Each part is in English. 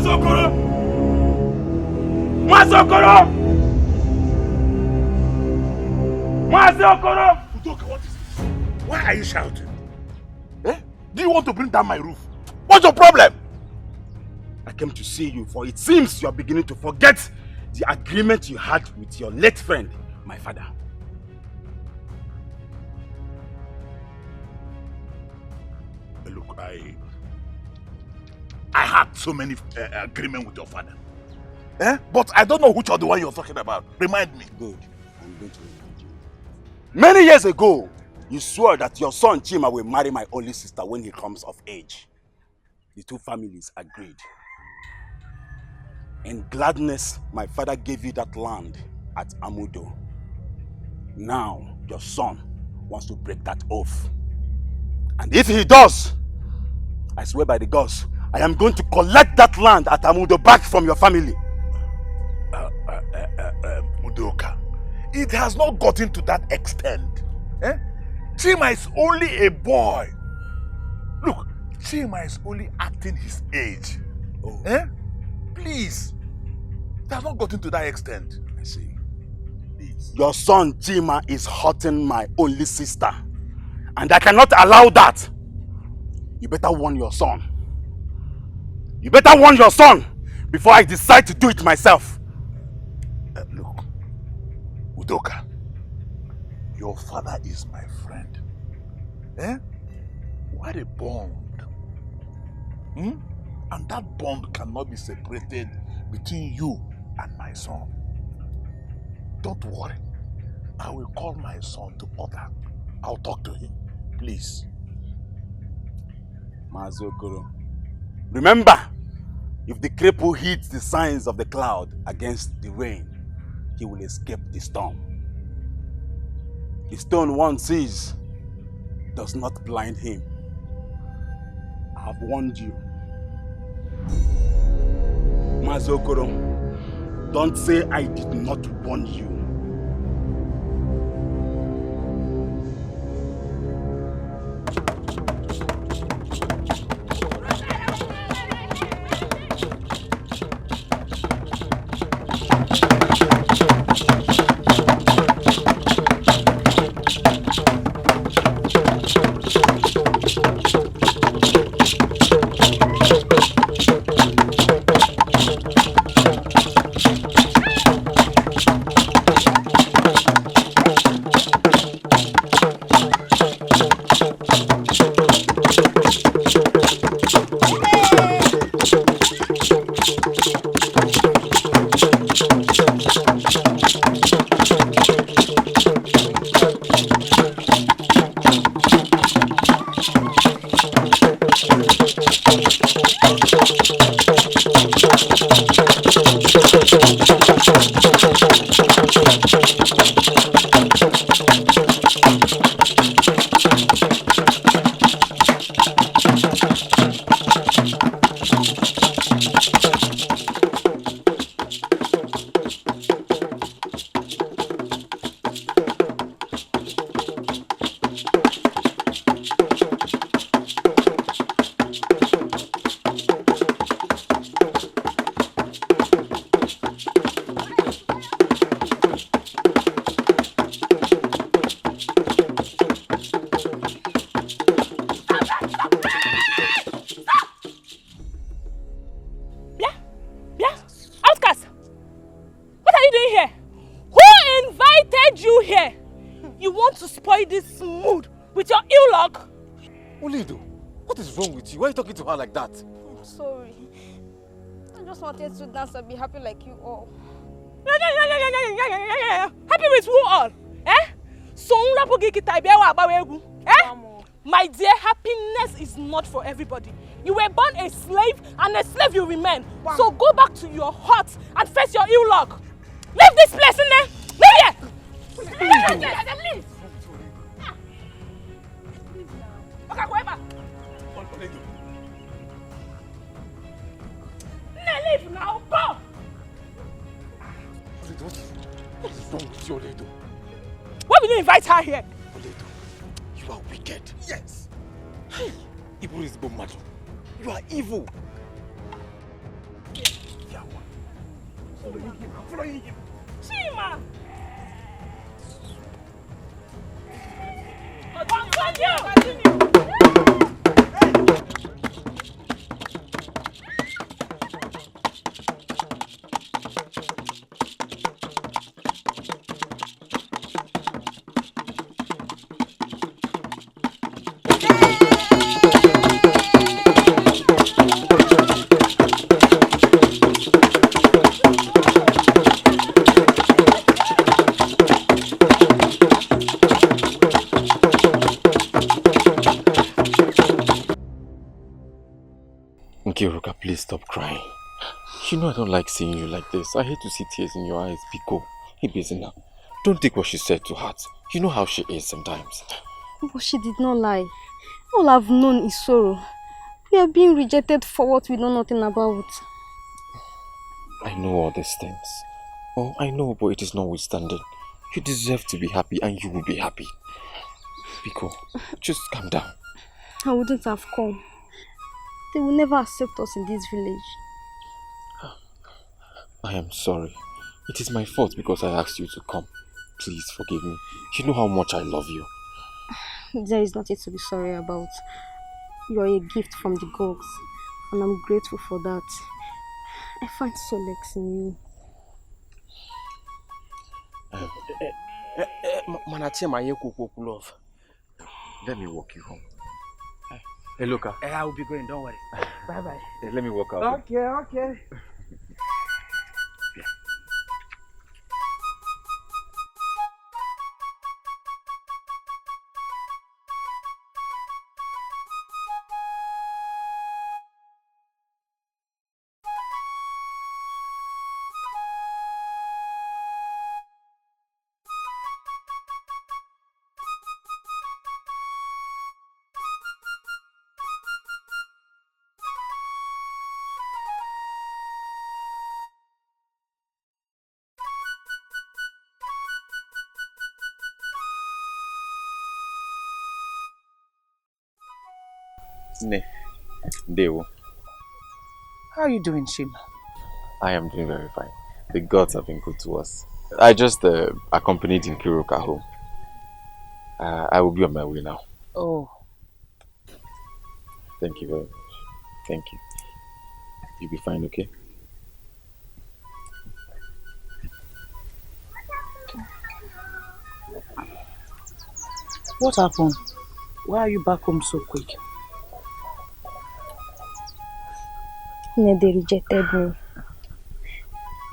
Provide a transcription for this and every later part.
Mazokoro! Mazokoro! Mazokoro! Udoka, what is this? Why are you shouting? Eh? Do you want to bring down my roof? What's your problem? I came to see you, for it seems you are beginning to forget the agreement you had with your late friend, my father. Look, I had so many agreements with your father. Eh? But I don't know which are the one you're talking about. Remind me. Good. I'm going to remind you. Many years ago, you swore that your son Chima will marry my only sister when he comes of age. The two families agreed. In gladness, my father gave you that land at Amudo. Now, your son wants to break that oath. And if he does, I swear by the gods, I am going to collect that land at Amudo back from your family. Udoka, it has not gotten to that extent. Eh? Chima is only a boy. Look, Chima is only acting his age. Oh. Eh? Please. It has not gotten to that extent. I see. Please. Your son Chima is hurting my only sister. And I cannot allow that. You better warn your son. You better warn your son before I decide to do it myself. Look, Udoka, your father is my friend. Eh? What a bond. And that bond cannot be separated between you and my son. Don't worry. I will call my son to order. I'll talk to him. Please. Mazokoro, remember, if the cripple heeds the signs of the cloud against the rain, he will escape the storm. The stone one sees does not blind him. I have warned you. Mazokoro, don't say I did not warn you. Why are you talking to her like that? I'm sorry. I just wanted to dance and be happy like you all. Happy with who all? Eh? My dear, happiness is not for everybody. You were born a slave and a slave you remain. Wow. So go back to your hut and face your ill luck. Leave this place in there. Leave here. Leave. Okay, go back. Leave now, go! What is wrong with you, Olaedo? Why will you invite her here? Olaedo, you are wicked. Yes. Evil is Bomado. You are evil. Chima! Continue! Nkiruka, please stop crying. You know I don't like seeing you like this. I hate to see tears in your eyes. Biko, Ibezina, don't take what she said to heart. You know how she is sometimes. But she did not lie. All I've known is sorrow. We are being rejected for what we know nothing about. I know all these things. Oh, I know, but it is notwithstanding. You deserve to be happy and you will be happy. Biko, just calm down. I wouldn't have come. They will never accept us in this village. I am sorry. It is my fault because I asked you to come. Please forgive me. You know how much I love you. There is nothing to be sorry about. You are a gift from the gods, and I'm grateful for that. I find solace in you. Love. Let me walk you home. Hey, look. I will be going, don't worry. Bye-bye. Let me walk out. Okay. Ne, Dewo. How are you doing, Chima? I am doing very fine. The gods have been good to us. I just accompanied Nkiruka home. I will be on my way now. Oh. Thank you very much. Thank you. You'll be fine, okay? What happened? Why are you back home so quick? They rejected me.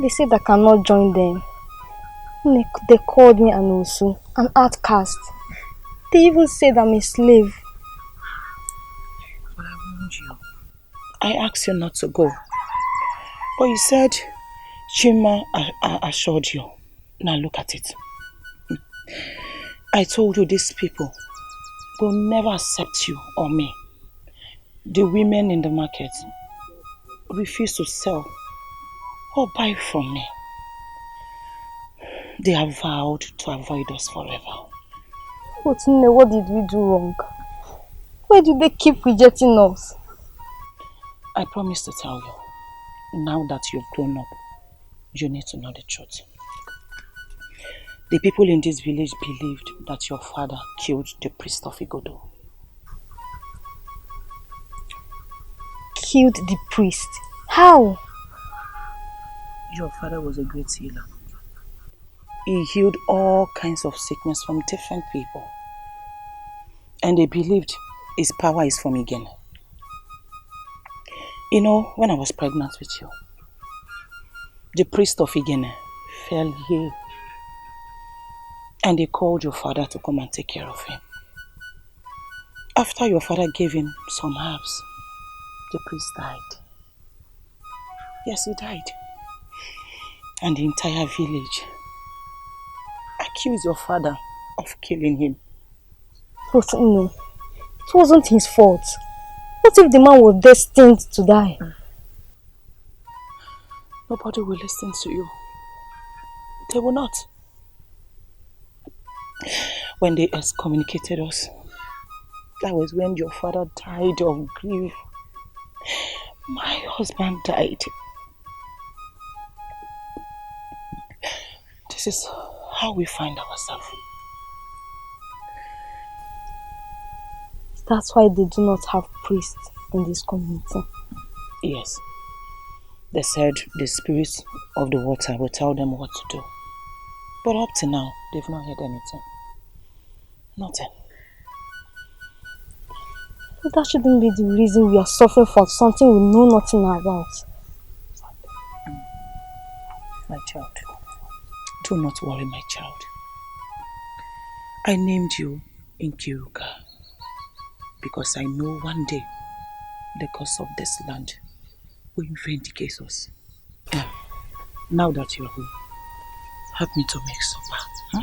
They said I cannot join them. They called me an osu, an outcast. They even said I'm a slave. But I warned you. I asked you not to go. But you said Chima assured you. Now look at it. I told you these people will never accept you or me. The women in the market refuse to sell or buy from me. They have vowed to avoid us forever. But Nne, what did we do wrong? Why do they keep rejecting us? I promise to tell you, now that you've grown up, you need to know the truth. The people in this village believed that your father killed the priest of Igodo. Killed the priest? How? Your father was a great healer. He healed all kinds of sickness from different people. And they believed his power is from Ngene. You know, when I was pregnant with you, the priest of Ngene fell ill. And they called your father to come and take care of him. After your father gave him some herbs, the priest died. Yes, he died. And the entire village accused your father of killing him. But no, it wasn't his fault. What if the man was destined to die? Nobody will listen to you. They will not. When they excommunicated us, that was when your father died of grief. My husband died. This is how we find ourselves. That's why they do not have priests in this community. Yes. They said the spirits of the water will tell them what to do. But up to now, they've not heard anything. Nothing. That shouldn't be the reason we are suffering for something we know nothing about. My child, do not worry, my child. I named you Nkiruka because I know one day the curse of this land will vindicate us. Now that you are home, help me to make supper. Huh?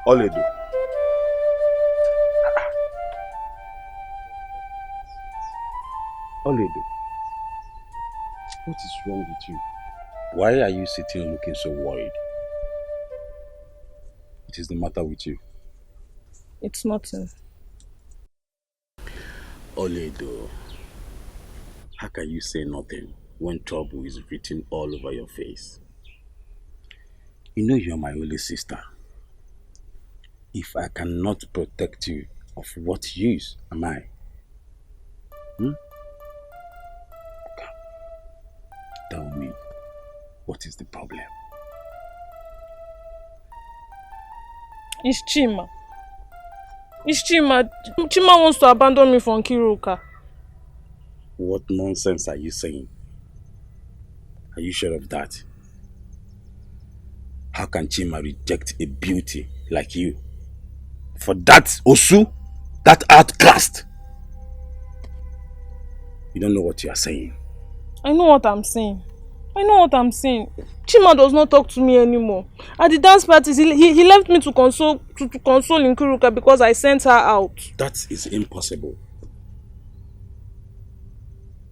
Olaedo. Olaedo, what is wrong with you? Why are you sitting looking so worried? What is the matter with you? It's nothing. Olaedo, how can you say nothing when trouble is written all over your face? You know you're my only sister. If I cannot protect you, of what use am I? Tell me, what is the problem? It's Chima. It's Chima. Chima wants to abandon me for Nkiruka. What nonsense are you saying? Are you sure of that? How can Chima reject a beauty like you? For that Osu, that outcast? You don't know what you are saying. I know what I'm saying. Chima does not talk to me anymore. At the dance parties, he left me to console Nkiruka because I sent her out. That is impossible.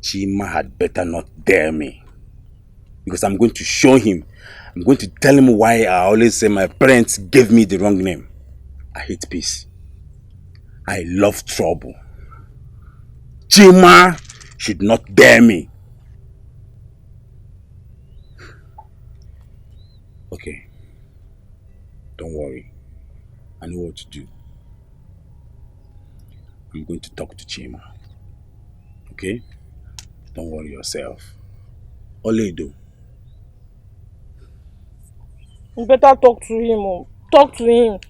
Chima had better not dare me. Because I'm going to show him. I'm going to tell him why I always say my parents gave me the wrong name. I hate peace. I love trouble. Chima should not dare me. Okay. Don't worry. I know what to do. I'm going to talk to Chima. Okay? Don't worry yourself. Olaedo. You better talk to him. Talk to him.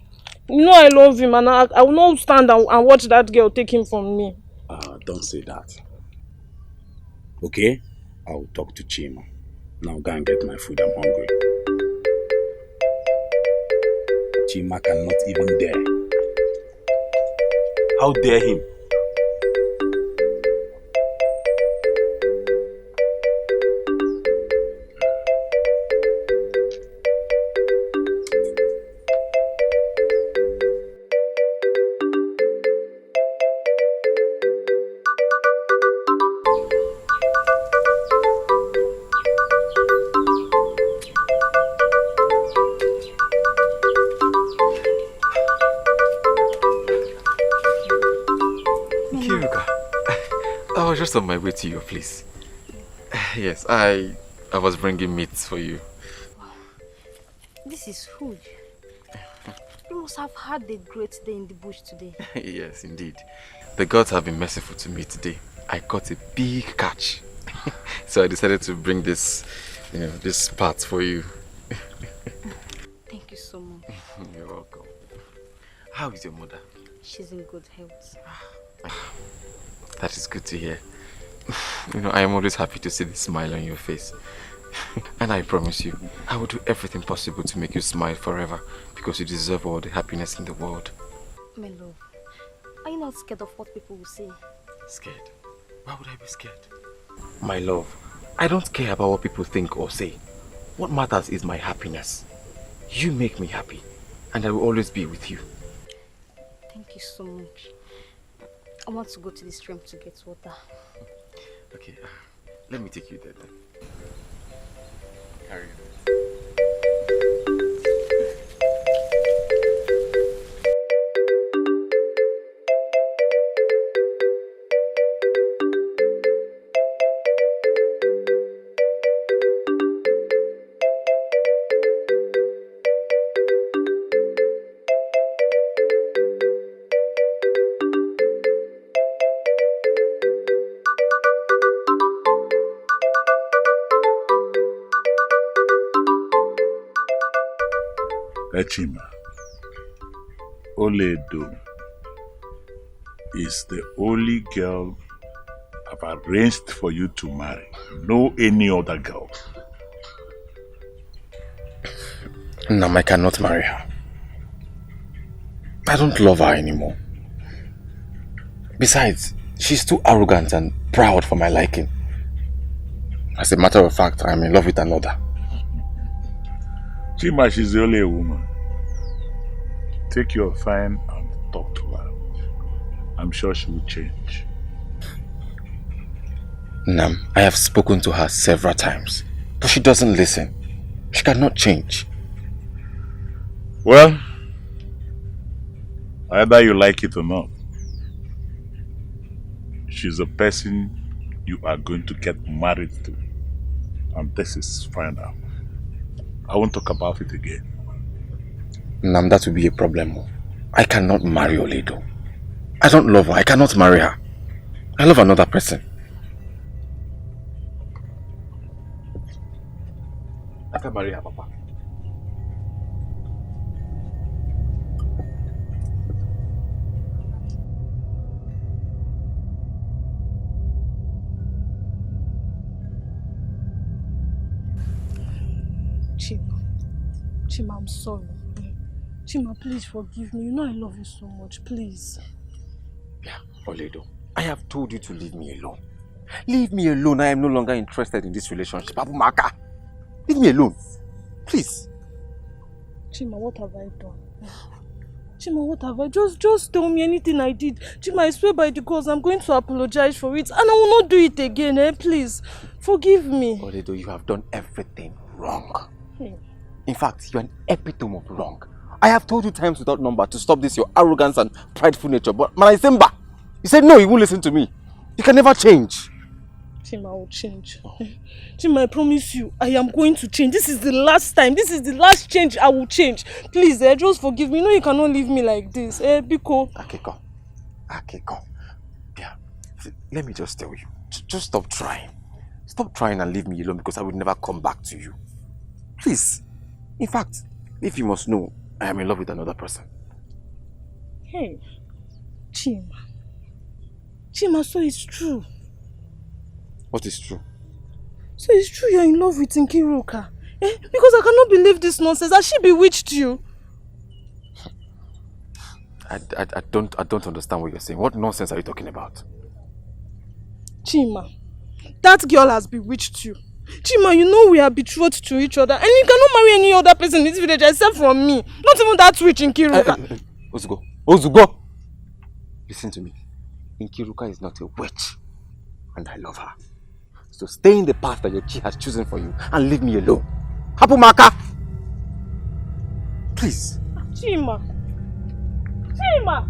You know I love him and I will not stand and watch that girl take him from me. Don't say that. Okay? I will talk to Chima. Now go and get my food. I'm hungry. Chima cannot even dare. How dare him? Just on my way to your place. Yes, I was bringing meat for you. Wow. This is huge. You must have had a great day in the bush today. Yes, indeed. The gods have been merciful to me today. I got a big catch. So I decided to bring this, this part for you. Thank you so much. You're welcome. How is your mother? She's in good health. That is good to hear. I am always happy to see the smile on your face. And I promise you, I will do everything possible to make you smile forever because you deserve all the happiness in the world. My love, I not scared of what people will say? Scared? Why would I be scared? My love, I don't care about what people think or say. What matters is my happiness. You make me happy, and I will always be with you. Thank you so much. I want to go to the stream to get water. Okay, let me take you there then. Carry on. Chima, Olaedo is the only girl I've arranged for you to marry. No any other girl. Nam, I cannot marry her. I don't love her anymore. Besides, she's too arrogant and proud for my liking. As a matter of fact, I'm in love with another. Chima, she's only a woman. Take your time and talk to her. I'm sure she will change. Nam, I have spoken to her several times, but she doesn't listen. She cannot change. Well, either you like it or not, she's a person you are going to get married to. And this is final. I won't talk about it again. Nam, that will be a problem. I cannot marry Olaedo. I don't love her. I cannot marry her. I love another person. I can marry her, Papa. Chima, I'm sorry. Chima, please forgive me. You know I love you so much, please. Yeah, Olaedo, I have told you to leave me alone. Leave me alone. I am no longer interested in this relationship. Abumaka, leave me alone. Please. Chima, what have I done? Chima, what have I? Just tell me anything I did. Chima, I swear by the gods, I'm going to apologize for it. And I will not do it again, Please, forgive me. Olaedo, you have done everything wrong. In fact, you're an epitome of wrong. I have told you times without number to stop this, your arrogance and prideful nature. But Manaisemba, you said no, you won't listen to me. You can never change. Chima, I will change. Chima, I promise you, I am going to change. This is the last time. This is the last change I will change. Please, just forgive me. No, you cannot leave me like this. Biko. Akeko. Yeah. Let me just tell you. Just stop trying. Stop trying and leave me alone because I will never come back to you. Please. In fact, if you must know, I am in love with another person. Hey, Chima. Chima, so it's true. What is true? So it's true you're in love with Nkiruka? Because I cannot believe this nonsense. Has she bewitched you? I don't understand what you're saying. What nonsense are you talking about? Chima, that girl has bewitched you. Chima, you know we are betrothed to each other and you cannot marry any other person in this village except from me. Not even that witch Nkiruka. Ozugo! Listen to me. Nkiruka is not a witch. And I love her. So stay in the path that your chi has chosen for you and leave me alone. Hapumaka! Please. Chima! Chima!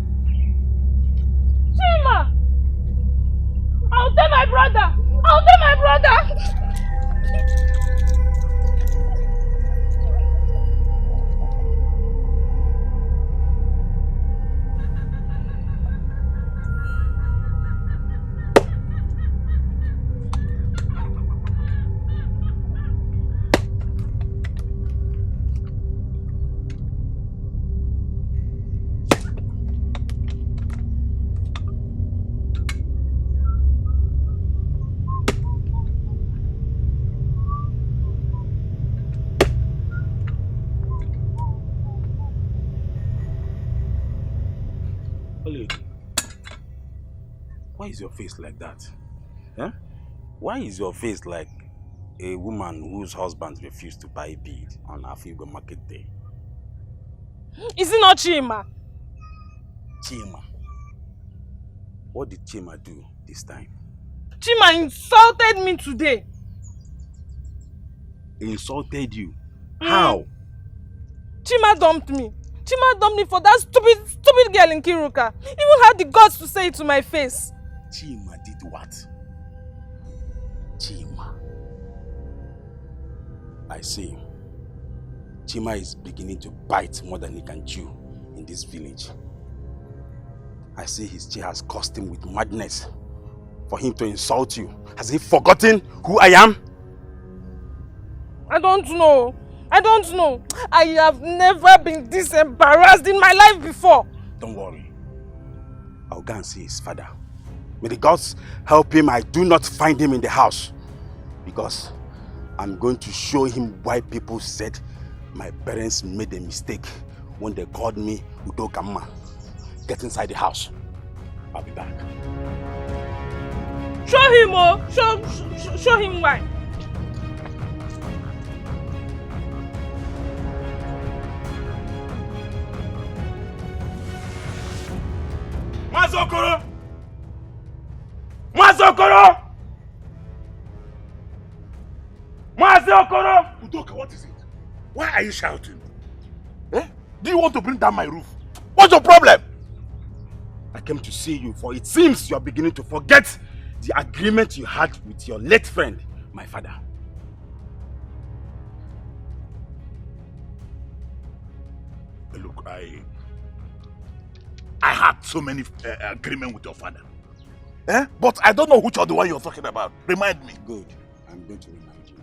Chima! I'll tell my brother! I'll tell my brother! Why is your face like that? Huh? Why is your face like a woman whose husband refused to buy bead on Afibo market day? Is it not Chima? Chima. What did Chima do this time? Chima insulted me today. He insulted you? How? Chima dumped me. Chima dumped me for that stupid girl in Kiruka. Even had the guts to say it to my face. Chima did what? Chima. I see. Chima is beginning to bite more than he can chew in this village. I see his chair has cost him with madness for him to insult you. Has he forgotten who I am? I don't know. I have never been this embarrassed in my life before. Don't worry. I'll go and see his father. May the gods help him I do not find him in the house. Because I'm going to show him why people said my parents made a mistake when they called me Udokama. Get inside the house. I'll be back. Show him, show him why. Mazokoro! Mazokoro! Mazokoro! Udoka, what is it? Why are you shouting? Eh? Do you want to bring down my roof? What's your problem? I came to see you, for it seems you are beginning to forget the agreement you had with your late friend, my father. Look, I had so many agreements with your father. Eh? But I don't know which are the one you're talking about. Remind me. Good. I'm going to remind you.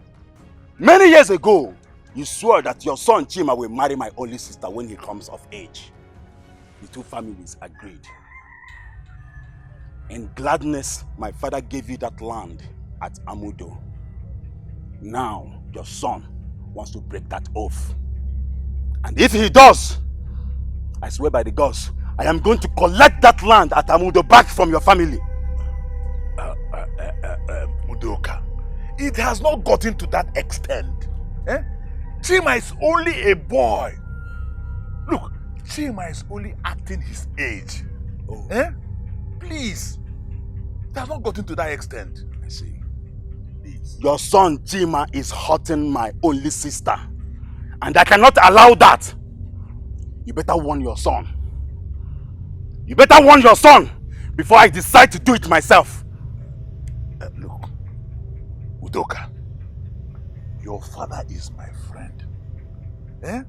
Many years ago, you swore that your son Chima will marry my only sister when he comes of age. The two families agreed. In gladness, my father gave you that land at Amudo. Now, your son wants to break that oath. And if he does, I swear by the gods, I am going to collect that land at Amudo back from your family. Udoka, it has not gotten to that extent. Eh? Chima is only a boy. Look, Chima is only acting his age. Oh. Eh? Please. It has not gotten to that extent. I see. Please. Your son Chima is hurting my only sister. And I cannot allow that. You better warn your son. You better warn your son before I decide to do it myself. Look, Udoka, your father is my friend. Eh?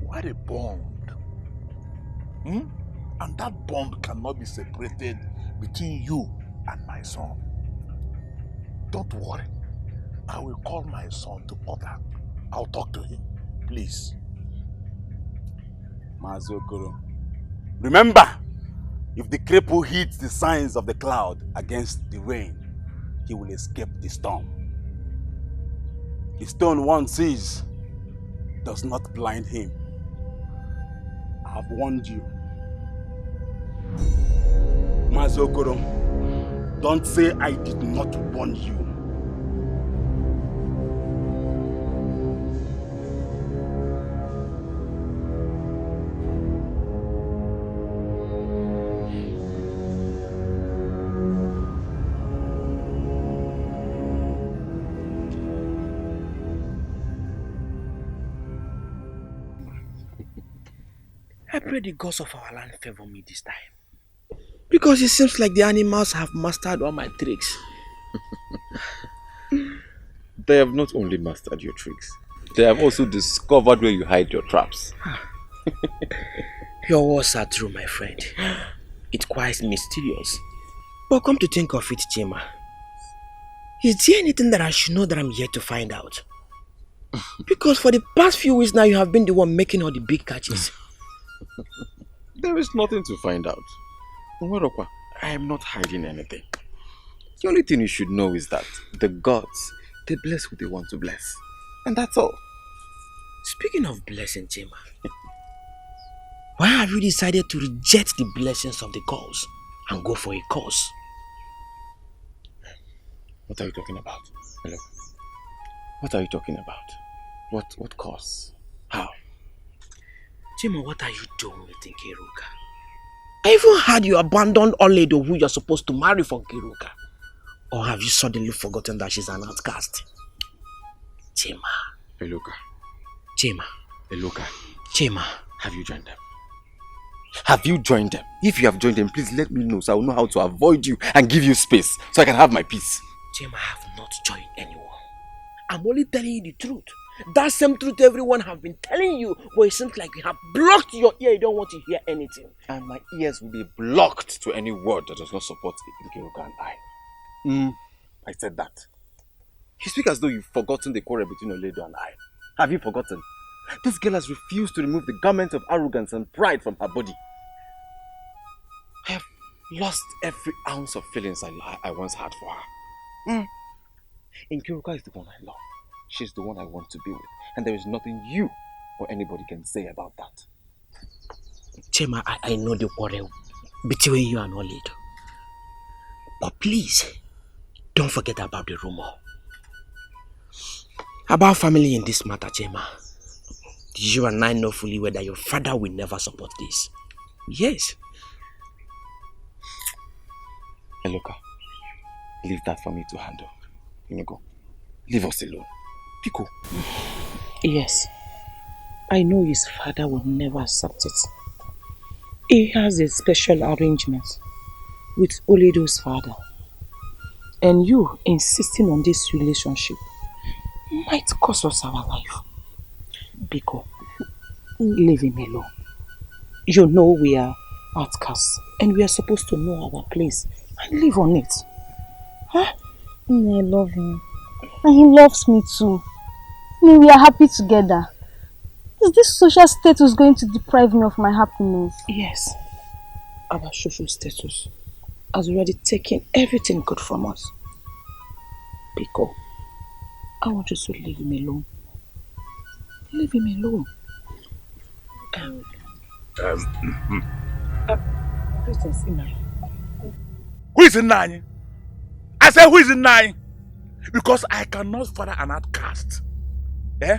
What a bond. And that bond cannot be separated between you and my son. Don't worry. I will call my son to order. I'll talk to him. Please. Mazokoro, remember, if the cripple heeds the signs of the cloud against the rain, he will escape the storm. The stone one sees does not blind him. I have warned you. Mazokoro, don't say I did not warn you. I pray the gods of our land favor me this time. Because it seems like the animals have mastered all my tricks. They have not only mastered your tricks, they have also discovered where you hide your traps. Your words are true, my friend. It's quite mysterious. But come to think of it, Chima, is there anything that I should know that I'm yet to find out? Because for the past few weeks now, you have been the one making all the big catches. There is nothing to find out. Nwerokwa, I am not hiding anything. The only thing you should know is that the gods, they bless who they want to bless. And that's all. Speaking of blessing, Chima, why have you decided to reject the blessings of the gods and go for a cause? What are you talking about? Hello? What are you talking about? What cause? How? Chima, what are you doing with Nkiruka? I even heard you abandoned Olaedo, who you're supposed to marry for Nkiruka. Or have you suddenly forgotten that she's an outcast? Chima. Eloka. Chima. Eloka. Chima. Have you joined them? Have you joined them? If you have joined them, please let me know so I will know how to avoid you and give you space so I can have my peace. Chima, I have not joined anyone. I'm only telling you the truth. That same truth everyone have been telling you, but it seems like you have blocked your ear. You don't want to hear anything. And my ears will be blocked to any word that does not support Nkiruka and I. I said that. You speak as though you've forgotten the quarrel between Olaedo and I. Have you forgotten? This girl has refused to remove the garment of arrogance and pride from her body. I have lost every ounce of feelings I once had for her. Nkiruka is the one I love. She's the one I want to be with. And there is nothing you or anybody can say about that. Chima, I know the quarrel between you and Olaedo. But please, don't forget about the rumor. About family in this matter, Chima. You and I know fully well that your father will never support this. Yes. Eloka, leave that for me to handle. Go. Leave us alone. Pico. Yes. I know his father will never accept it. He has a special arrangement with Olaedo's father. And you insisting on this relationship might cost us our life. Pico, leave him alone. You know we are outcasts and we are supposed to know our place and live on it. Huh? I love him. And he loves me too. We are happy together. Is this social status going to deprive me of my happiness? Yes. Our social status has already taken everything good from us. Pico, I want you to leave him alone. Leave him alone. Priestess Inai. Who is Ngene? I said, who is Ngene? Because I cannot father an outcast. Eh?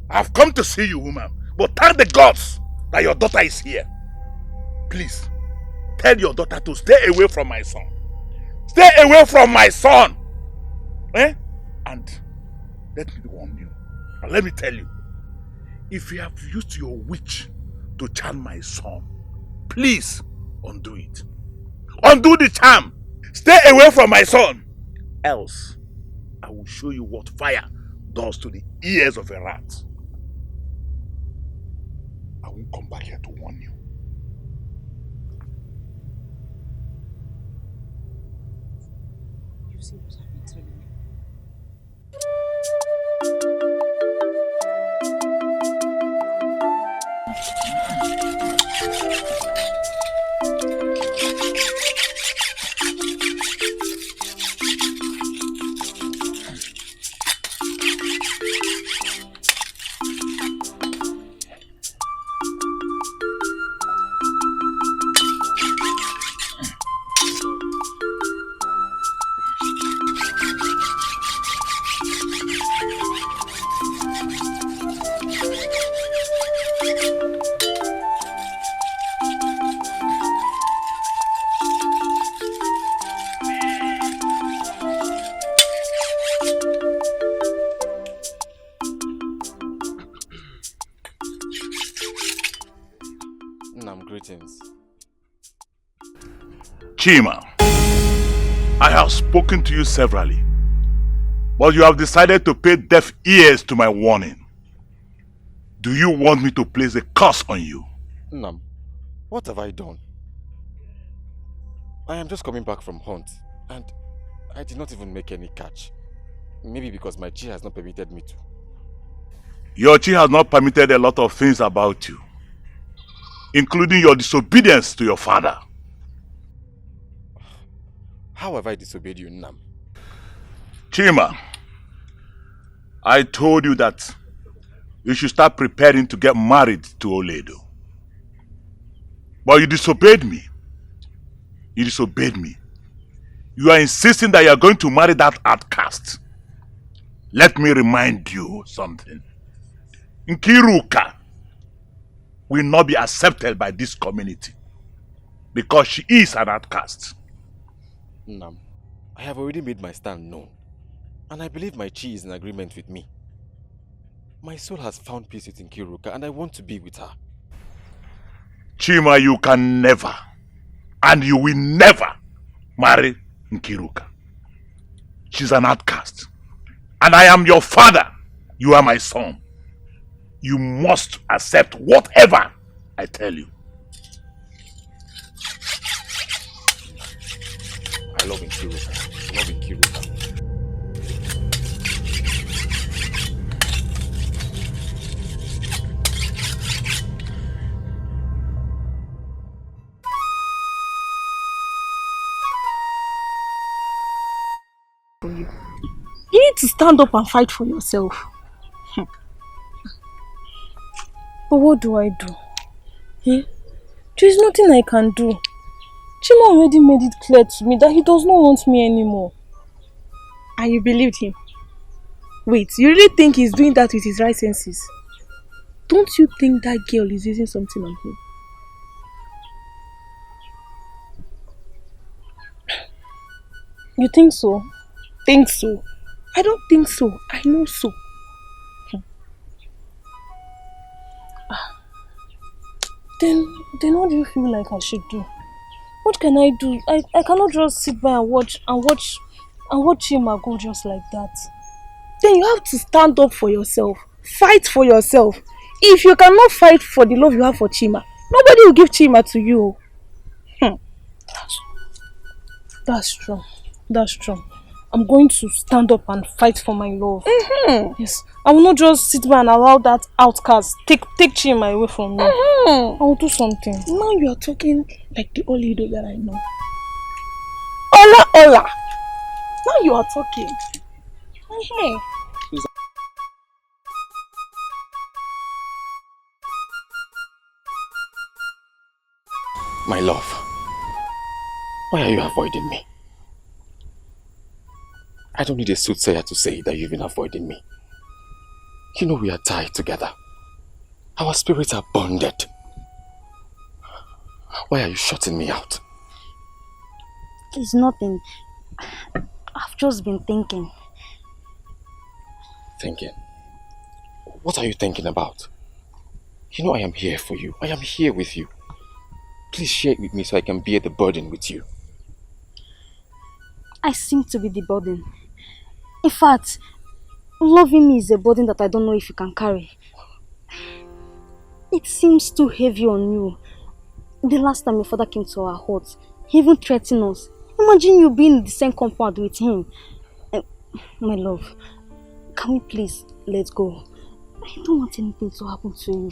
I've come to see you, woman. But thank the gods that your daughter is here. Please, tell your daughter to stay away from my son. Stay away from my son. Eh? And let me warn you. And let me tell you. If you have used your witch to charm my son, please undo it. Undo the charm. Stay away from my son. Else, I will show you what fire does to the ears of a rat. I won't come back here to warn you. You see what I've been telling you? Chima, I have spoken to you severally, but you have decided to pay deaf ears to my warning. Do you want me to place a curse on you? Nam, what have I done? I am just coming back from hunt, and I did not even make any catch. Maybe because my chi has not permitted me to. Your chi has not permitted a lot of things about you, including your disobedience to your father. How have I disobeyed you, Nam? Chima, I told you that you should start preparing to get married to Olaedo. But you disobeyed me. You disobeyed me. You are insisting that you are going to marry that outcast. Let me remind you something. Nkiruka will not be accepted by this community because she is an outcast. Nam, I have already made my stand known, and I believe my chi is in agreement with me. My soul has found peace with Nkiruka, and I want to be with her. Chima, you can never, and you will never marry Nkiruka. She's an outcast. And I am your father. You are my son. You must accept whatever I tell you. I love Nkiruka. I love Nkiruka. You need to stand up and fight for yourself. But what do I do? There is nothing I can do. Chima already made it clear to me that he does not want me anymore. And you believed him? Wait, you really think he's doing that with his right senses? Don't you think that girl is using something on him? You think so? Think so? I don't think so. I know so. Then what do you feel like I should do? What can I do? I cannot just sit by and watch Chima go just like that. Then you have to stand up for yourself. Fight for yourself. If you cannot fight for the love you have for Chima, nobody will give Chima to you. That's true. That's true. I'm going to stand up and fight for my love. Yes. I will not just sit by and allow that outcast take Chima away from me. I will do something. Now you are talking like the Olaedo that I know. Ola! Now you are talking. My love, why are you avoiding me? I don't need a soothsayer to say that you've been avoiding me. You know we are tied together. Our spirits are bonded. Why are you shutting me out? It's nothing. I've just been thinking. Thinking? What are you thinking about? You know I am here for you. I am here with you. Please share it with me so I can bear the burden with you. I seem to be the burden. In fact, loving me is a burden that I don't know if you can carry. It seems too heavy on you. The last time your father came to our hut, he even threatened us. Imagine you being in the same compound with him. My love, can we please let go? I don't want anything to happen to you.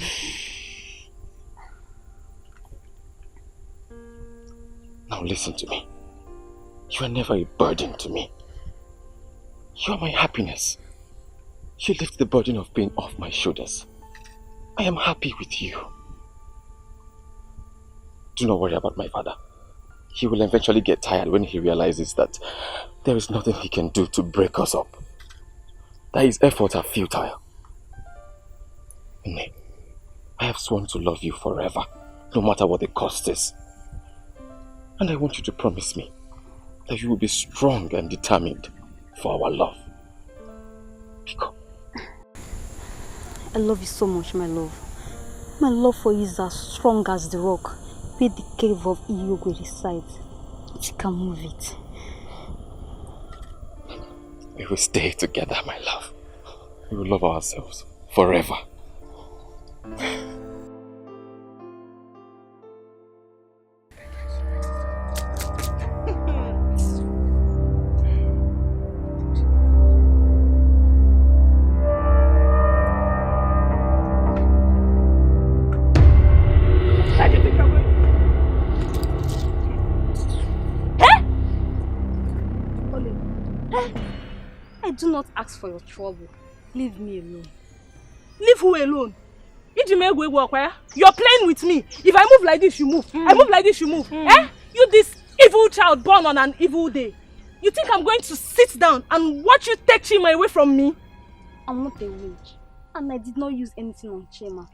Now listen to me. You are never a burden to me. You are my happiness. You lift the burden of pain off my shoulders. I am happy with you. Do not worry about my father. He will eventually get tired when he realizes that there is nothing he can do to break us up. That his efforts are futile. Ngene, I have sworn to love you forever, no matter what the cost is. And I want you to promise me that you will be strong and determined for our love. Biko. I love you so much, my love. My love for you is as strong as the rock where the cave of Iyogwe resides. You can move it. We will stay together, my love. We will love ourselves forever. I do not ask for your trouble. Leave me alone. Leave who alone? You're playing with me. If I move like this, you move. I move like this, you move. You this evil child born on an evil day. You think I'm going to sit down and watch you take Chima away from me? I'm not a witch. And I did not use anything on Chima.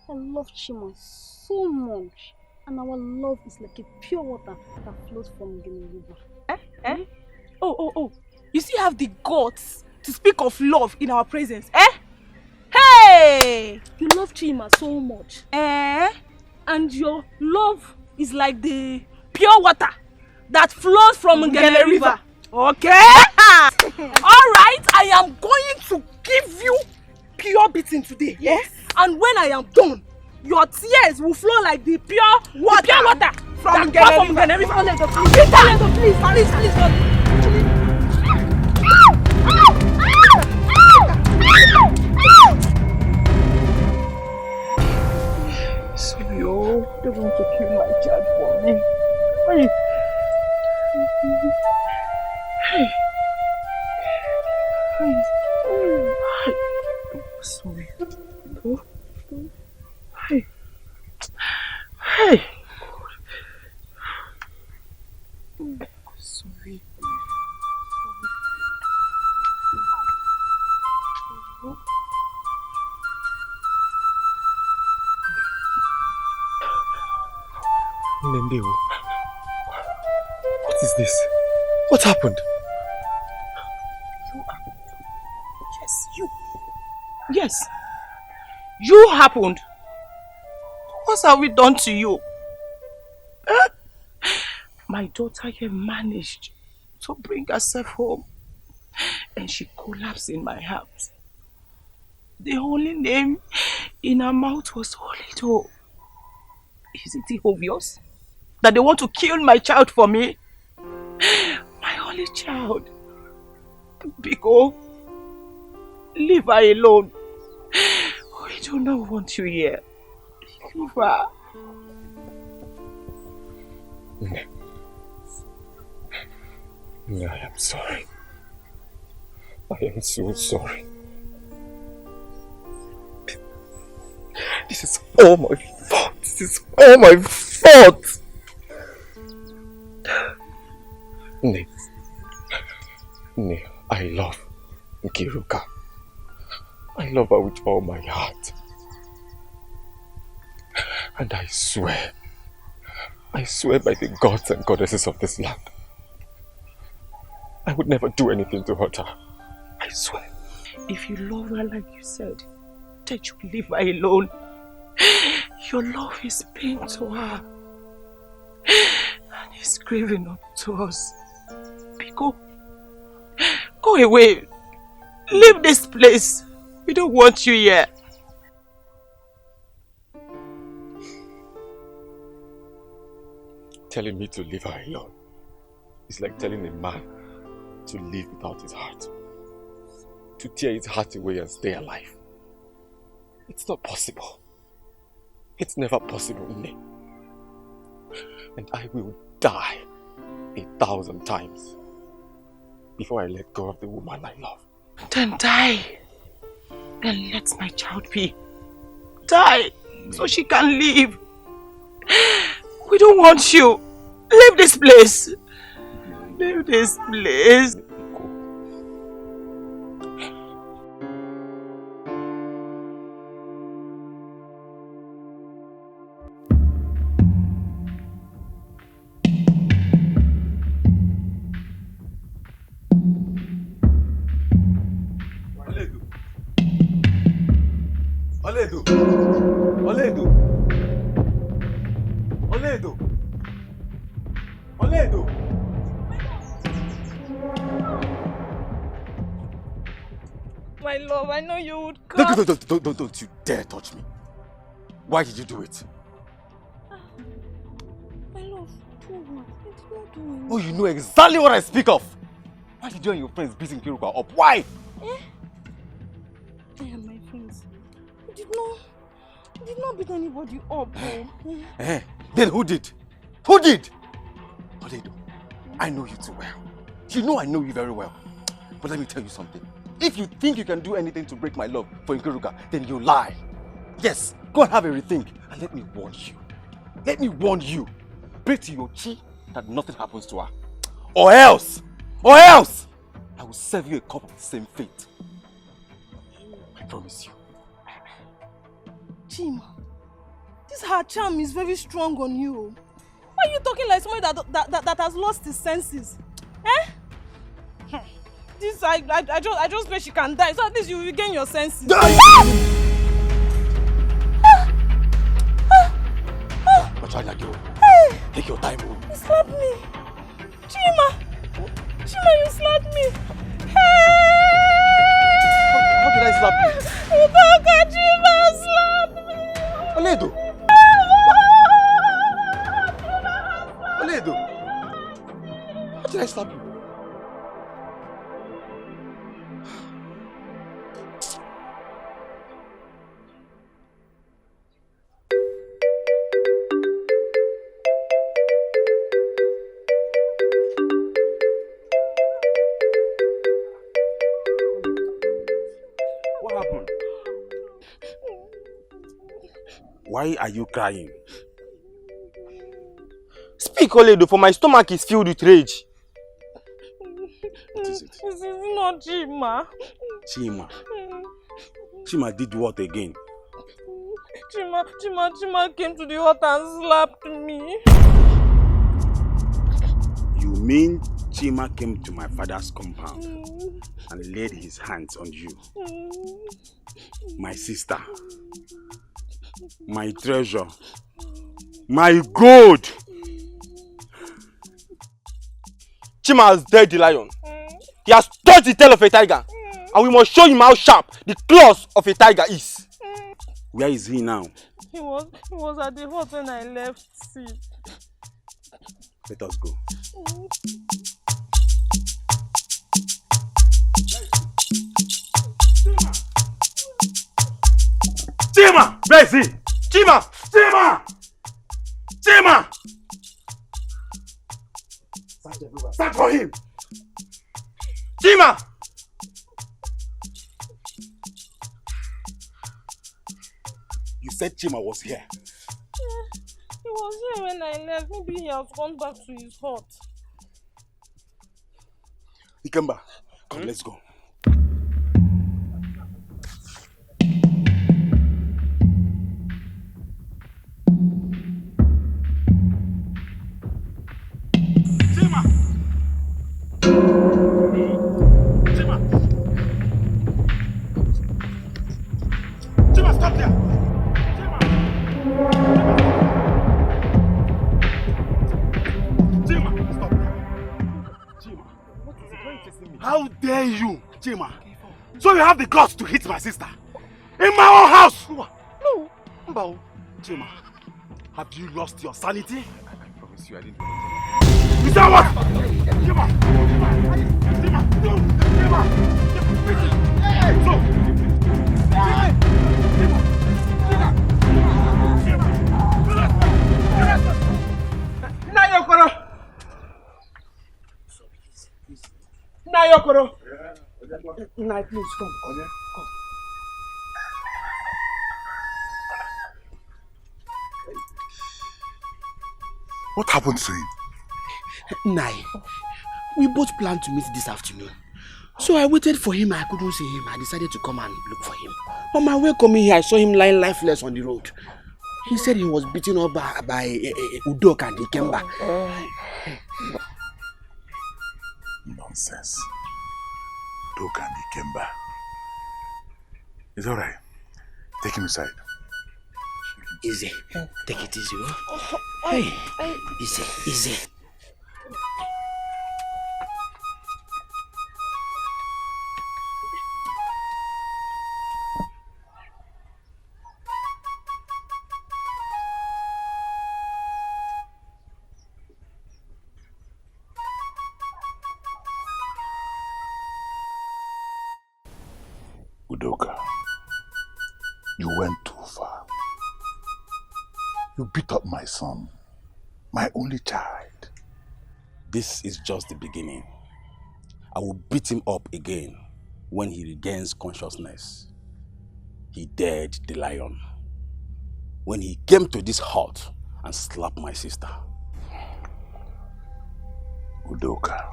I love Chima so much. And our love is like a pure water that flows from Ngene River. Oh. You still have the guts to speak of love in our presence, Hey! You love Chima so much. And your love is like the pure water that flows from Ngene River. Okay? Alright, I am going to give you pure beating today, yes? And when I am done, your tears will flow like the pure water from Ngene River. Olaedo, please. Sorry, they want to kill my child for me. Hey. Sorry. Hey. Sorry. Nende, what is this? What happened? Yes, you happened. What have we done to you? My daughter here managed to bring herself home and she collapsed in my house. The only name in her mouth was Olaedo. Isn't it obvious that they want to kill my child for me? My only child. Biko, leave her alone. We do not want you here. Leave her. I am sorry. I am so sorry. This is all my fault. This is all my fault. Ne, I love Nkiruka. I love her with all my heart. And I swear by the gods and goddesses of this land, I would never do anything to hurt her. I swear. If you love her like you said, then you leave her alone. Your love is pain to her. And it's grieving up to us. Biko, go away. Leave this place. We don't want you here. Telling me to leave her alone is like telling a man to live without his heart. To tear his heart away and stay alive. It's not possible. It's never possible, Ngene. And I will die 1,000 times before I let go of the woman I love. Then die. Then let my child be. Die so she can live. We don't want you. Leave this place. Leave this place. Olaedo! My love, I know you would come. Don't you dare touch me. Why did you do it? My love, do what? I did not do anything. Oh, you know exactly what I speak of. Why did you and your friends beating Kiruka up? Why? I and my friends. We did not beat anybody up. Then who did? Who did? Olaedo, I know you too well. You know I know you very well. But let me tell you something. If you think you can do anything to break my love for Nkiruka, then you lie. Yes, go and have a rethink. And let me warn you. Let me warn you. Pray to your chi that nothing happens to her. Or else, Or else, I will serve you a cup of the same fate. I promise you. Chima, this her charm is very strong on you. Why are you talking like somebody that has lost his senses? Eh? This, I just pray she can die, so at least you regain your senses. Take your time. You slapped me. Chima, you slapped me. Hey! How did I slap you? Chima slapped me. Olaedo. Olaedo. How did I slap you? Why are you crying? Speak, Olaedo, for my stomach is filled with rage. What is it? This is not Chima. Chima. Chima did what again? Chima came to the hut and slapped me. You mean Chima came to my father's compound and laid his hands on you? My sister. My treasure. My gold. Chima has dead the lion. He has touched the tail of a tiger. And we must show him how sharp the claws of a tiger is. Where is he now? He was at the hut when I left seat. Let us go. Chima! Where is he? Chima! Chima! Chima! Search for him! Chima! You said Chima was here. He was here when I left. Maybe he has gone back to his hut. Ikemba, come, let's go. Chima! Chima! Chima, stop there! Chima, stop. Chima, what is it? Why are you chasing me? How dare you, Chima? So you have the guts to hit my sister? In my own house! No, Mbao. Chima, have you lost your sanity? I promise you I didn't do Is that what? Chima! Chima! Nayokoro! Nai, please come. Come. What happened to him? Nai, we both planned to meet this afternoon. So I waited for him. I couldn't see him. I decided to come and look for him. On my way coming here, I saw him lying lifeless on the road. He said he was beaten up by Udoka and Ikemba. Nonsense. Udoka and Ikemba. It's alright. Take him inside. Easy. Take it easy. Hey. Easy. Udoka, you went too far. You beat up my son, my only child. This is just the beginning. I will beat him up again when he regains consciousness. He dared the lion when he came to this hut and slapped my sister. Udoka,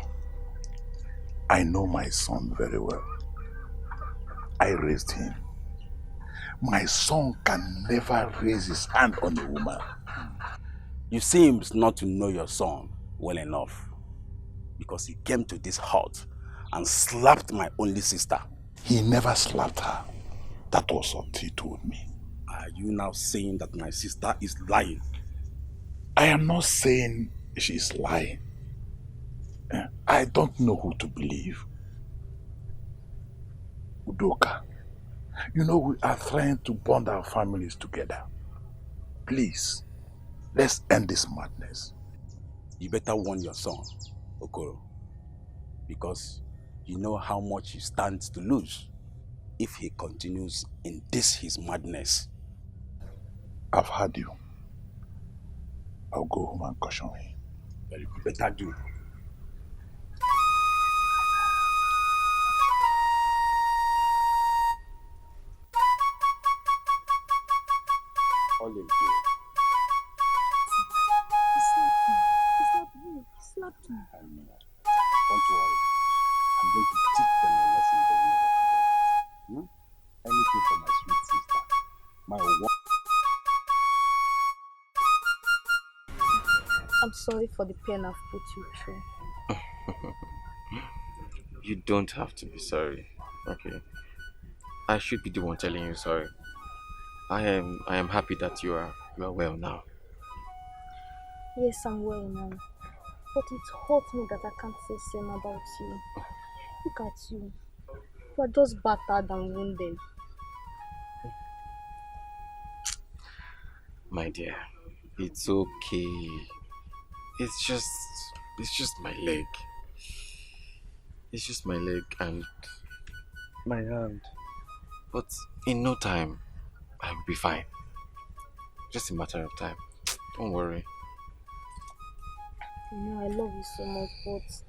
I know my son very well. I raised him. My son can never raise his hand on a woman. You seem not to know your son well enough, because he came to this hut and slapped my only sister. He never slapped her. That was what he told me. Are you now saying that my sister is lying? I am not saying she is lying. I don't know who to believe. Udoka, you know we are trying to bond our families together. Please, let's end this madness. You better warn your son, Okoro, because you know how much he stands to lose if he continues in this his madness. I've heard you. I'll go home and caution him. Very good. Better do. All in good. Slapped me. Don't worry. I'm going to teach them a lesson they will never forget. Anything for my sweet sister. My one. I'm sorry for the pain I've put you through. You don't have to be sorry, okay? I should be the one telling you sorry. I am happy that you are well now. Yes, I'm well now. But it hurts me that I can't say same about you. Look at you. You are just battered and wounded. My dear, it's okay. It's just my leg. It's just my leg and my hand. But in no time, I will be fine. Just a matter of time. Don't worry. You know, I love you so much, but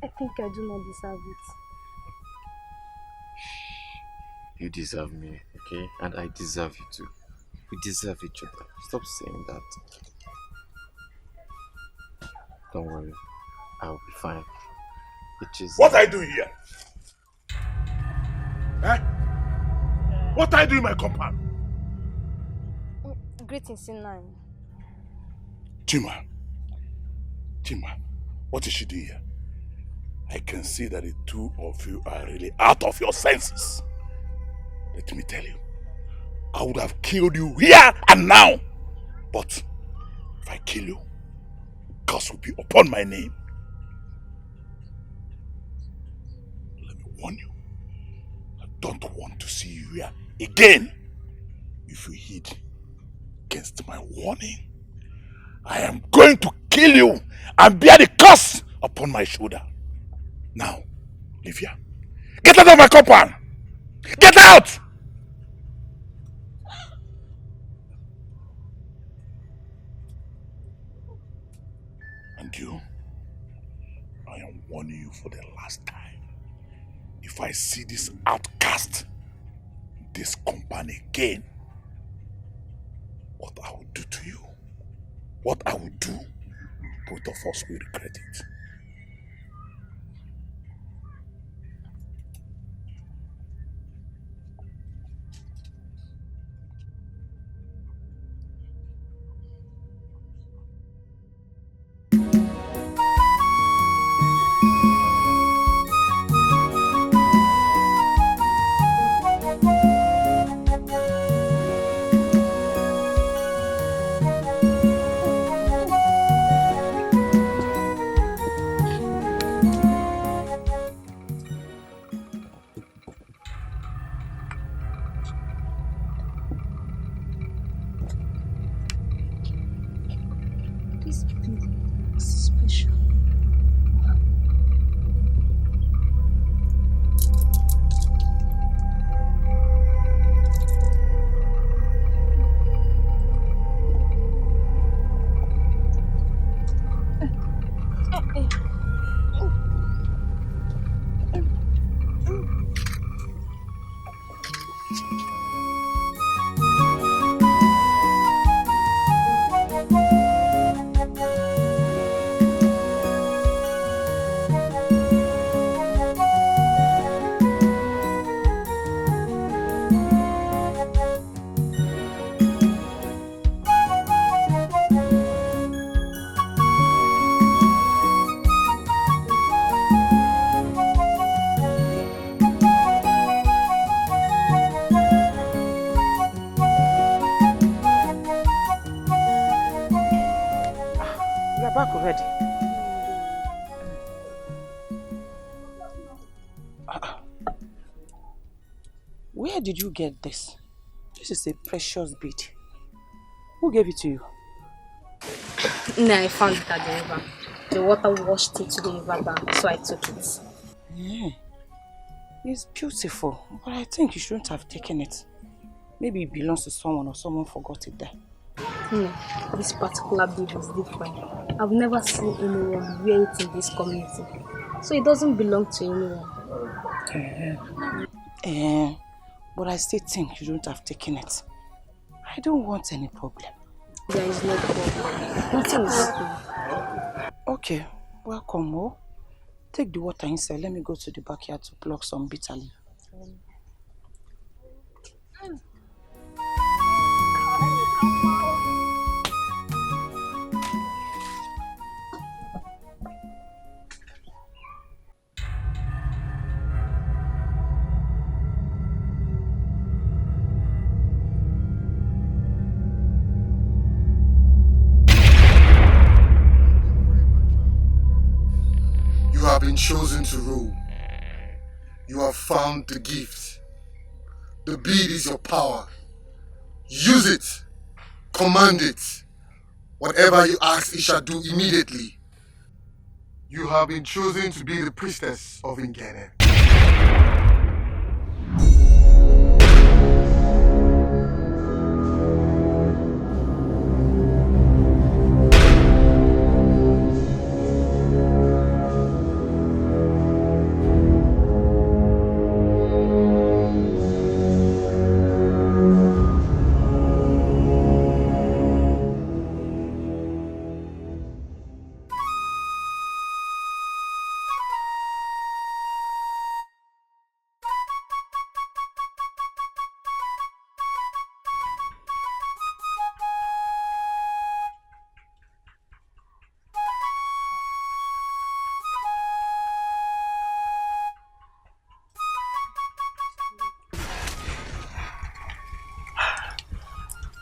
I think I do not deserve it. You deserve me, okay? And I deserve you too. We deserve each other. Stop saying that. Don't worry. I'll be fine. It is... What are you doing here? Eh? What are you doing in my compound? Greetings, C9. Chima, what is she doing here? I can see that the two of you are really out of your senses. Let me tell you, I would have killed you here and now. But if I kill you, curse will be upon my name. Let me warn you, I don't want to see you here again. If you heed against my warning, I am going to kill you and bear the curse upon my shoulder. Now, Livia, get out of my compound! Get out! And you, I am warning you for the last time. If I see this outcast in this company again, what I will do to you, what I will do, both of us will regret it. This bead is special. ready. Where did you get this? This is a precious bead. Who gave it to you? Nah, I found it at the river. The water washed it to the river bank, so I took it. Yeah. It's beautiful, but I think you shouldn't have taken it. Maybe it belongs to someone or someone forgot it there. This particular bead is different. I've never seen anyone wear it in this community. So it doesn't belong to anyone. But I still think you shouldn't have taken it. I don't want any problem. There is no problem. Nothing is happening. Okay, welcome, oh. Take the water inside. Let me go to the backyard to pluck some bitter leaf. You have been chosen to rule. You have found the gift. The bead is your power. Use it. Command it. Whatever you ask, it shall do immediately. You have been chosen to be the priestess of Ngene.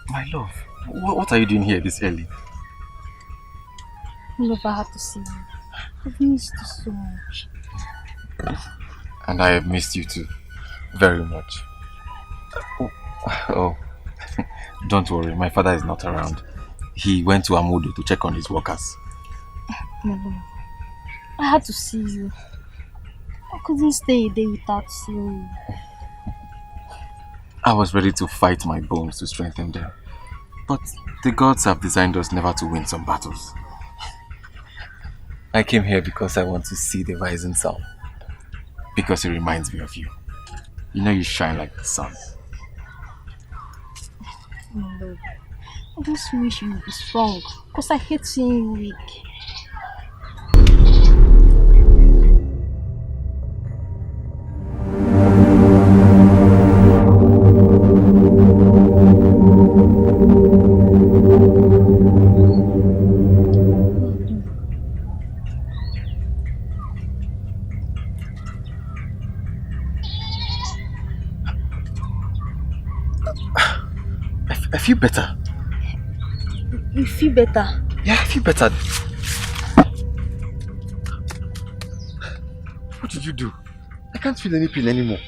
My love, what are you doing here this early? Love, I have to see you. I've missed you so much. And I have missed you too. Very much. Oh. Don't worry, my father is not around. He went to Amudo to check on his workers. My love, I had to see you. I couldn't stay a day without seeing you. I was ready to fight my bones to strengthen them. But the gods have designed us never to win some battles. I came here because I want to see the rising sun. Because it reminds me of you. You know you shine like the sun. My love, I just wish you would be strong. Because I hate seeing you weak. I feel better. You feel better? Yeah, I feel better. What did you do? I can't feel any pain anymore.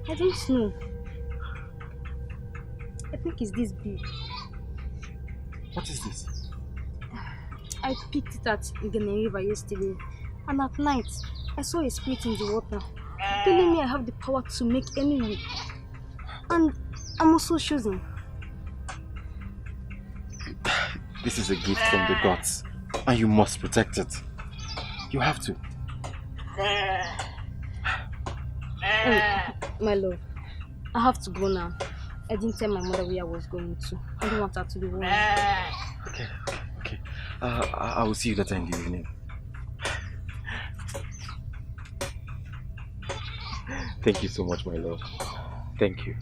I don't know. I think it's this bead. What is this? I picked it at Ngene River yesterday, and at night I saw a spirit in the water, telling me I have the power to make any way. And I'm also choosing. This is a gift from the gods, and you must protect it. You have to. My love, I have to go now. I didn't tell my mother where I was going to. I don't want her to be worried. Okay. I will see you later in the evening. Thank you so much, my love. Thank you.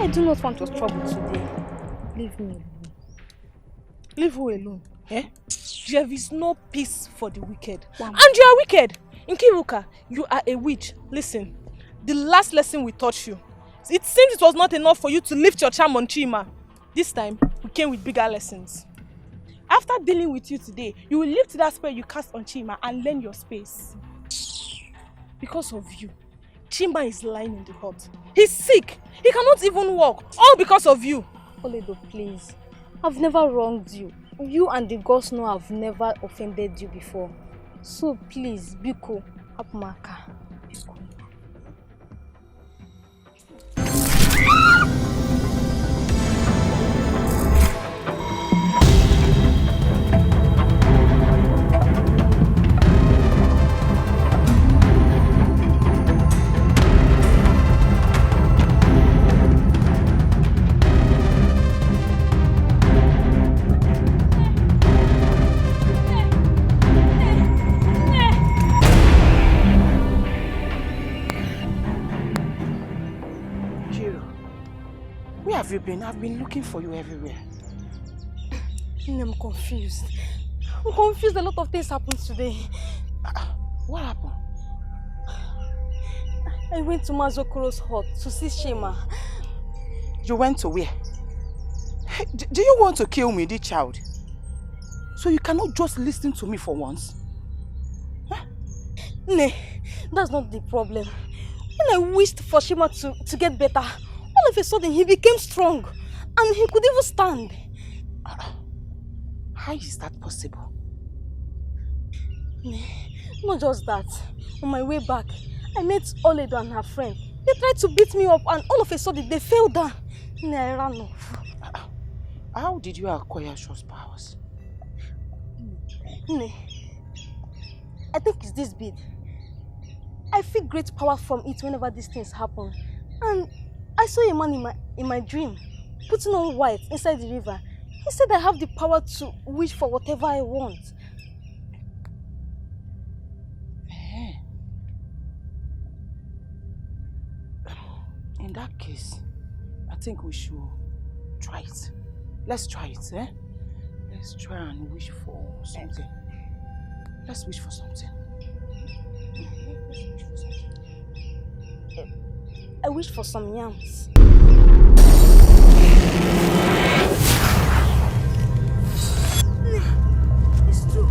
I do not want your trouble today. Leave me alone. Leave who alone? Eh? There is no peace for the wicked. Wow. And you are wicked. Nkiruka, you are a witch. Listen, the last lesson we taught you, it seems it was not enough for you to lift your charm on Chima. This time, we came with bigger lessons. After dealing with you today, you will lift that spell you cast on Chima and learn your space. Because of you, Chima is lying in the hut. He's sick. He cannot even walk. All because of you. Olaedo, please. I've never wronged you. You and the gods know I've never offended you before. So please, Biko, Apumaka. Biko. Where have you been? I've been looking for you everywhere. I'm confused. I'm confused. A lot of things happened today. What happened? I went to Mazokoro's hut to see Chima. You went to where? Do you want to kill me, this child? So you cannot just listen to me for once? Huh? Nah, that's not the problem. When I wished for Chima to get better, all of a sudden he became strong and he could even stand. How is that possible? Nah, not just that. On my way back, I met Olaedo and her friend. They tried to beat me up and all of a sudden they fell down. Nah, I ran off. How did you acquire such powers? Nah, I think it's this bead. I feel great power from it whenever these things happen. And I saw a man in my dream putting on white inside the river. He said I have the power to wish for whatever I want. In that case, I think we should try it. Let's try it, eh? Let's try and wish for something. Let's wish for something. Let's wish for something. I wish for some yams. It's true.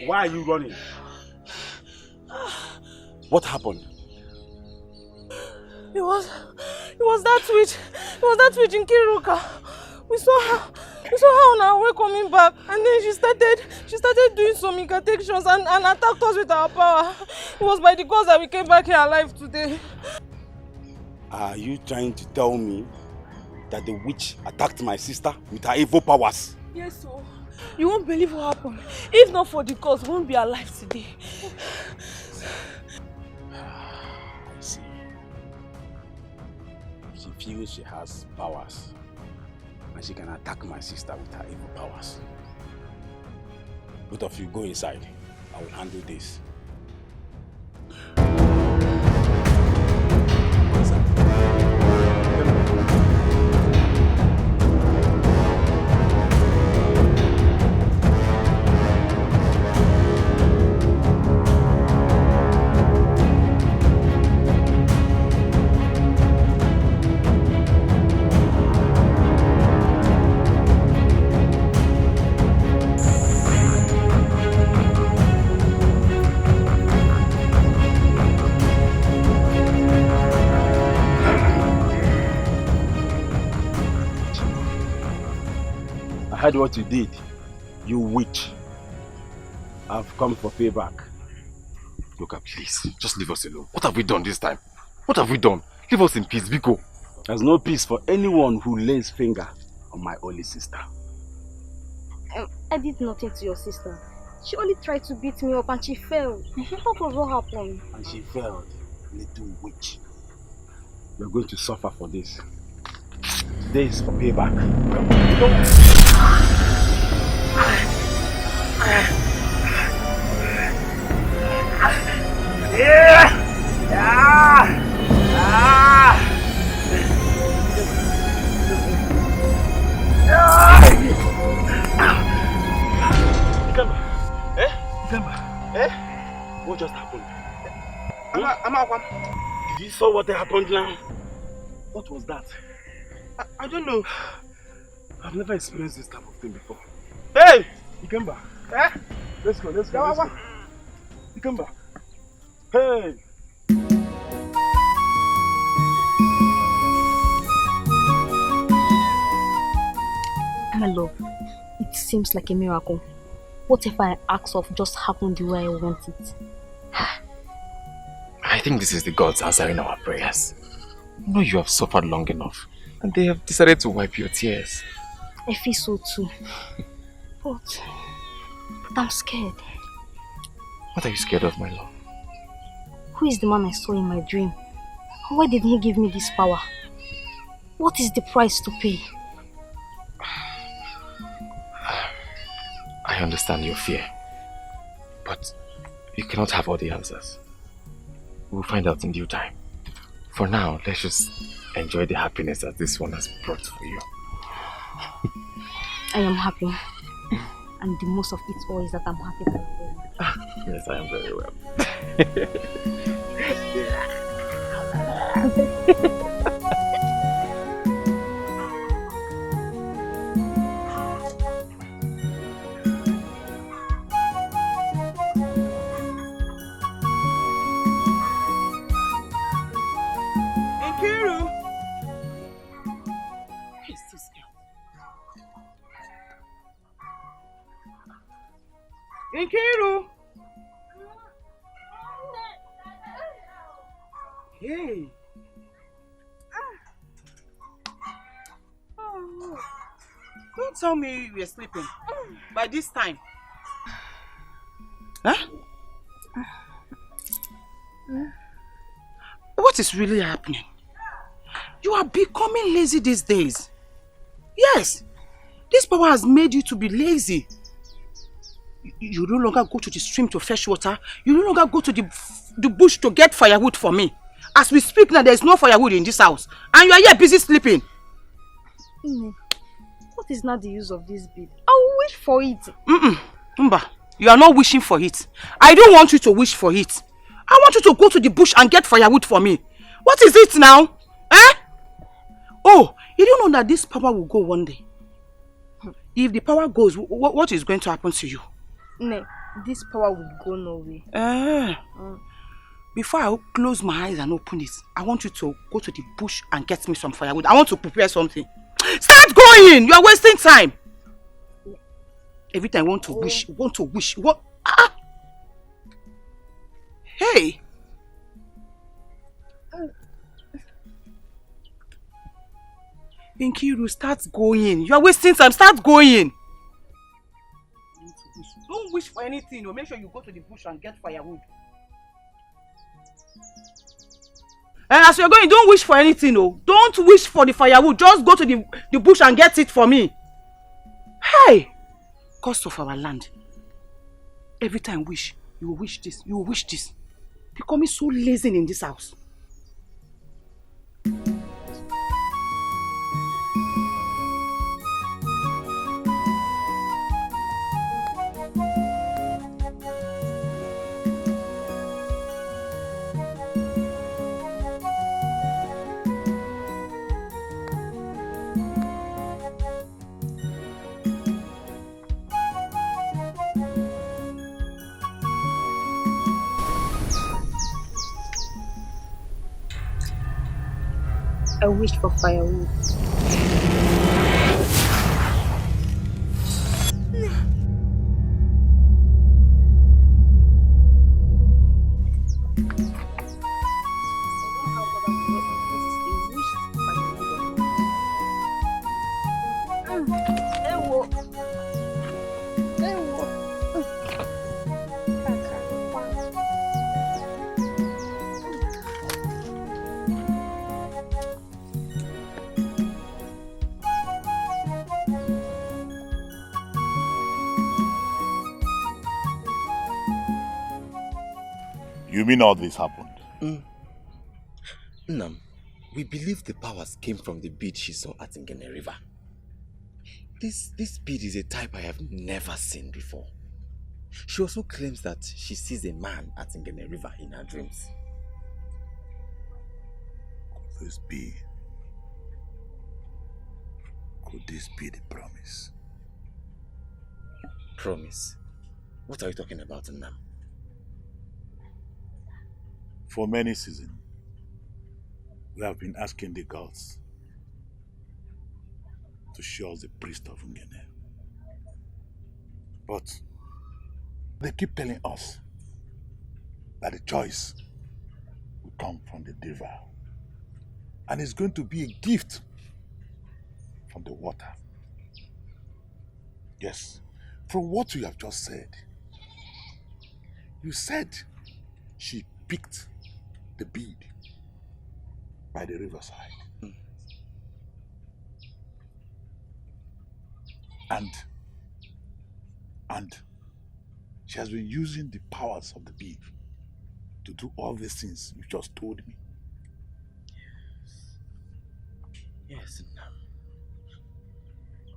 Why are you running? What happened? It was that witch. It was that witch in Kiruka. We saw her on our way coming back, and then she started doing some incantations and attacked us with our power. It was by the gods that we came back here alive today. Are you trying to tell me that the witch attacked my sister with her evil powers? Yes, sir. You won't believe what happened. If not for the gods, we won't be alive today. I see. She feels she has powers, and she can attack my sister with her evil powers. Both of you go inside. I will handle this. I heard what you did. You witch. I've come for payback. Look, please, just leave us alone. What have we done this time? What have we done? Leave us in peace, Biko. There's no peace for anyone who lays finger on my only sister. I did nothing to your sister. She only tried to beat me up and she fell. That was what happened. And she failed, little witch. You're going to suffer for this. Today is for payback. What just happened? Did you saw what happened now? What was that? I don't know. I've never experienced this type of thing before. Hey! Ikemba. Let's go. Ikemba. Hey! My love, it seems like a miracle. Whatever I ask of just happened the way I want it. I think this is the gods answering our prayers. You know you have suffered long enough, and they have decided to wipe your tears. I feel so too. But I'm scared. What are you scared of, my love? Who is the man I saw in my dream? Why did he give me this power? What is the price to pay? I understand your fear, but you cannot have all the answers. We'll find out in due time. For now, let's just enjoy the happiness that this one has brought for you. I am happy. And the most of it all is that I'm happy that I'm well. Yes, I am very well. Nkiru! Hey! Don't tell me you were sleeping by this time. Huh? What is really happening? You are becoming lazy these days. Yes! This power has made you to be lazy. You no longer go to the stream to fetch water. You no longer go to the bush to get firewood for me. As we speak now, there is no firewood in this house. And you are here busy sleeping. What is not the use of this bead? I will wish for it. Mba, you are not wishing for it. I don't want you to wish for it. I want you to go to the bush and get firewood for me. What is it now? Eh? Oh, you don't know that this power will go one day. If the power goes, what is going to happen to you? No, this power will go nowhere. Before I close my eyes and open it, I want you to go to the bush and get me some firewood. I want to prepare something. Start going! You are wasting time. Every time I want to wish. What? Hey! Nkiru, start going. You are wasting time. Start going. Don't wish for anything. Make sure you go to the bush and get firewood. And as you're going, don't wish for anything. Don't wish for the firewood. Just go to the bush and get it for me. Hey! Cost of our land. Every time wish. You will wish this. You will wish this. Becoming so lazy in this house. I wish for firewood. Ewo. Ewo. You mean all this happened? Nam, we believe the powers came from the bead she saw at Ngene River. This bead is a type I have never seen before. She also claims that she sees a man at Ngene River in her dreams. Could this be the promise? Promise? What are you talking about, Nam? For many seasons, we have been asking the gods to show us the priest of Ngene. But they keep telling us that the choice will come from the river. And it's going to be a gift from the water. Yes, from what you have just said, you said she picked the bead by the riverside. And she has been using the powers of the bead to do all these things you just told me. Yes, Nam.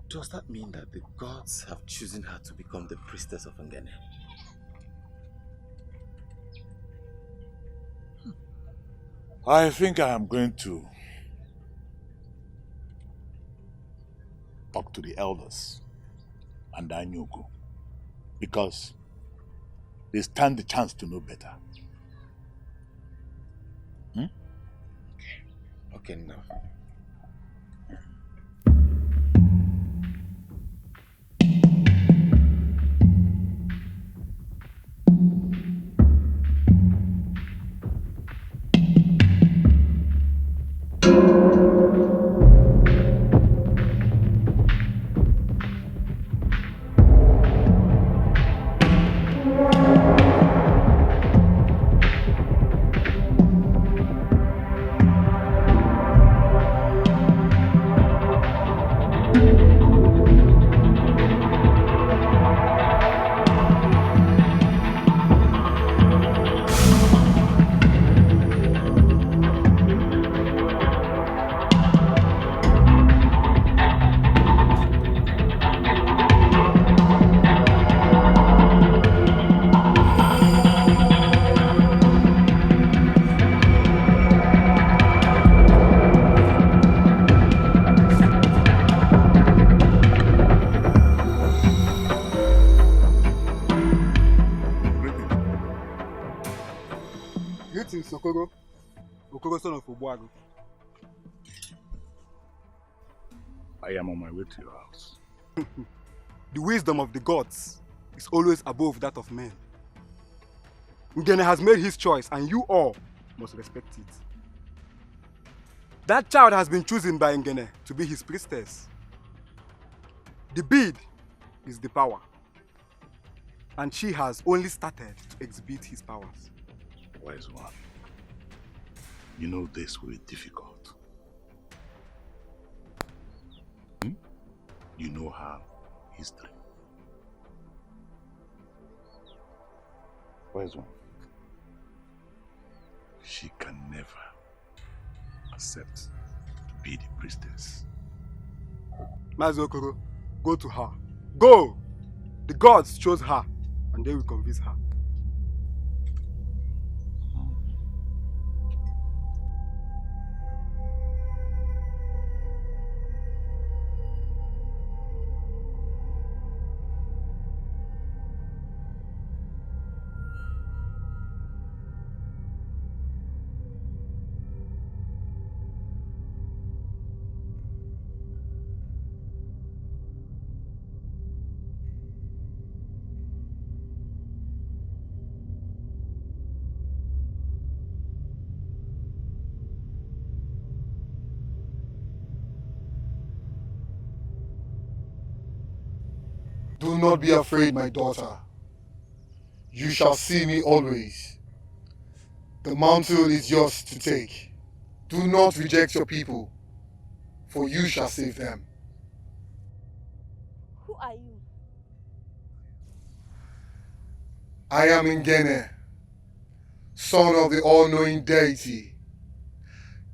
Does that mean that the gods have chosen her to become the priestess of Ngene? I think I am going to talk to the elders and Anyogo because they stand the chance to know better. Okay, now. Greetings, Okoro. Okoro, son of Obuagu. I am on my way to your house. The wisdom of the gods is always above that of men. Ngene has made his choice and you all must respect it. That child has been chosen by Ngene to be his priestess. The bead is the power. And she has only started to exhibit his powers. Wise one, you know this will be difficult. You know her history. Wise one, she can never accept to be the priestess. Mazi Okoro, go to her. Go! The gods chose her and they will convince her. Do not be afraid, my daughter. You shall see me always. The mantle is yours to take. Do not reject your people, for you shall save them. Who are you? I am Ngene, son of the all-knowing deity,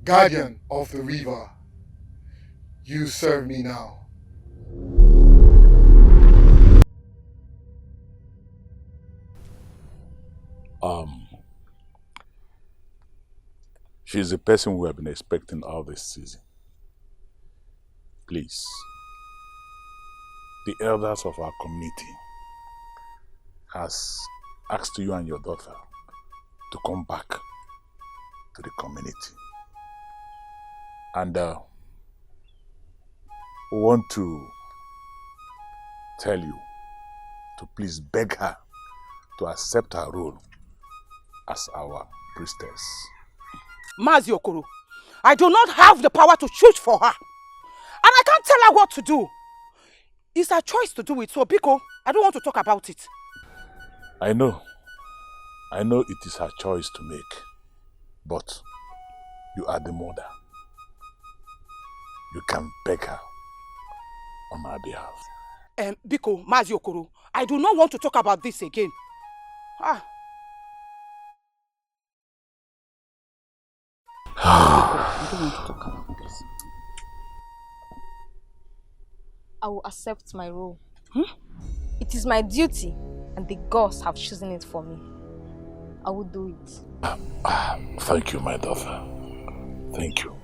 guardian of the river. You serve me now. She's the person we have been expecting all this season. Please, the elders of our community has asked you and your daughter to come back to the community. And we want to tell you to please beg her to accept her role as our priestess. Mazi Okoro, I do not have the power to choose for her. And I can't tell her what to do. It's her choice to do it, so Biko, I don't want to talk about it. I know it is her choice to make, but you are the mother. You can beg her on our behalf. Biko, Mazi Okoro, I do not want to talk about this again. I don't want to talk about this. I will accept my role. It is my duty, and the gods have chosen it for me. I will do it. Thank you, my daughter. Thank you.